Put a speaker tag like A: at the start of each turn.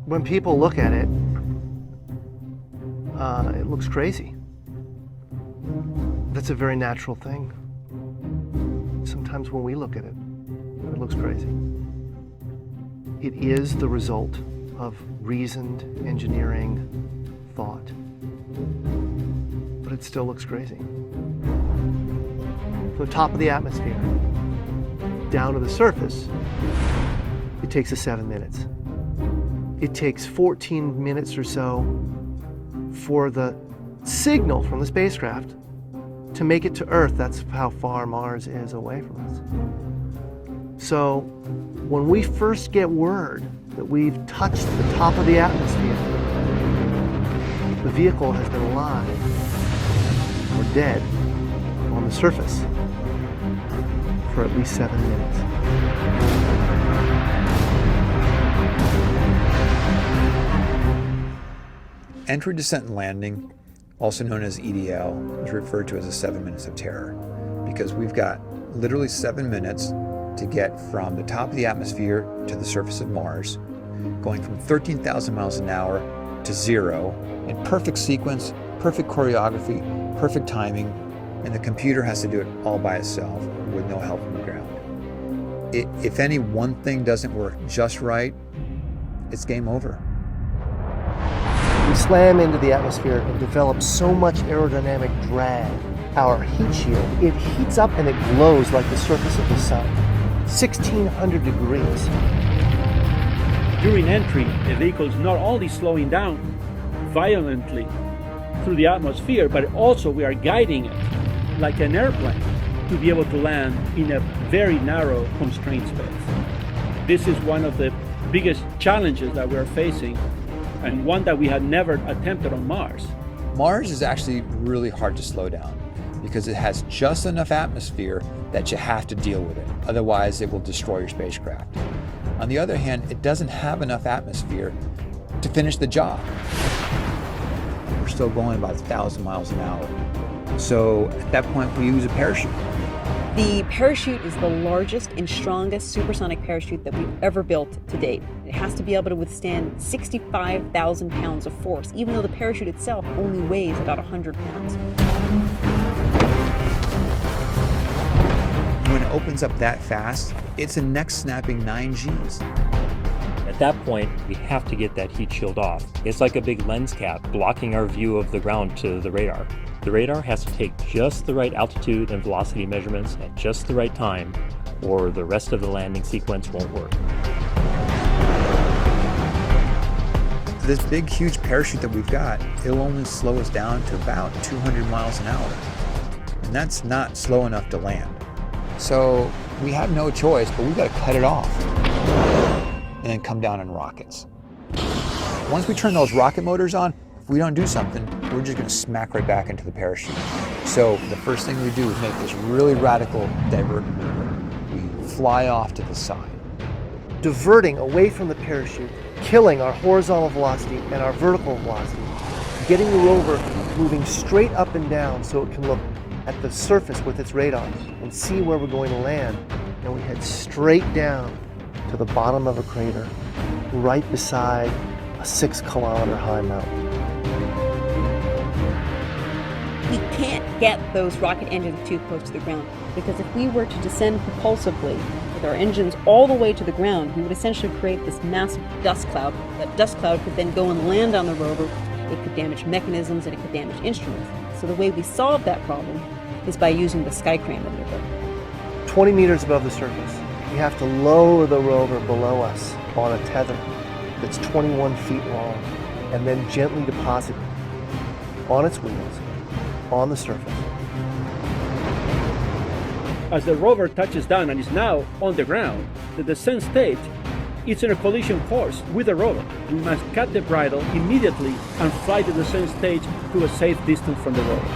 A: When people look at it, it looks crazy. That's a very natural thing. Sometimes when we look at it, it looks crazy. It is the result of reasoned engineering thought, but it still looks crazy. From the top of the atmosphere down to the surface, it takes us 7 minutes. It takes 14 minutes or so for the signal from the spacecraft to make it to Earth. That's how far Mars is away from us. So when we first get word that we've touched the top of the atmosphere, the vehicle has been alive or dead on the surface for at least 7 minutes.
B: Entry, descent, and landing, also known as EDL, is referred to as the 7 minutes of terror because we've got literally 7 minutes to get from the top of the atmosphere to the surface of Mars, going from 13,000 miles an hour to 0 in perfect sequence, perfect choreography, perfect timing, and the computer has to do it all by itself with no help from the ground. If any one thing doesn't work just right, it's game over.
A: We slam into the atmosphere and develop so much aerodynamic drag. Our heat shield, it heats up and it glows like the surface of the sun. 1,600 degrees.
C: During entry, the vehicle is not only slowing down violently through the atmosphere, but also we are guiding it like an airplane to be able to land in a very narrow, constrained space. This is one of the biggest challenges that we are facing, and one that we had never attempted on Mars.
B: Mars is actually really hard to slow down because it has just enough atmosphere that you have to deal with it. Otherwise, it will destroy your spacecraft. On the other hand, it doesn't have enough atmosphere to finish the job. We're still going about 1,000 miles an hour. So at that point, we use a parachute.
D: The parachute is the largest and strongest supersonic parachute that we've ever built to date. It has to be able to withstand 65,000 pounds of force, even though the parachute itself only weighs about 100 pounds.
B: When it opens up that fast, it's a neck-snapping 9 Gs.
E: At that point, we have to get that heat shield off. It's like a big lens cap blocking our view of the ground to the radar. The radar has to take just the right altitude and velocity measurements at just the right time, or the rest of the landing sequence won't work.
B: This big, huge parachute that we've got, it'll only slow us down to about 200 miles an hour. And that's not slow enough to land. So we have no choice, but we've got to cut it off and then come down in rockets. Once we turn those rocket motors on, if we don't do something, we're just going to smack right back into the parachute. So the first thing we do is make this really radical divert maneuver. We fly off to the side.
A: Diverting away from the parachute, killing our horizontal velocity and our vertical velocity, getting the rover moving straight up and down so it can look at the surface with its radar and see where we're going to land. And we head straight down to the bottom of a crater, right beside a 6-kilometer high mountain.
D: We can't get those rocket engines too close to the ground, because if we were to descend propulsively with our engines all the way to the ground, we would essentially create this massive dust cloud. That dust cloud could then go and land on the rover. It could damage mechanisms and it could damage instruments. So the way we solve that problem is by using the sky crane maneuver.
A: 20 meters above the surface, we have to lower the rover below us on a tether that's 21 feet long, and then gently deposit it on its wheels on the surface.
C: As the rover touches down and is now on the ground, the descent stage is in a collision course with the rover. We must cut the bridle immediately and fly the descent stage to a safe distance from the rover.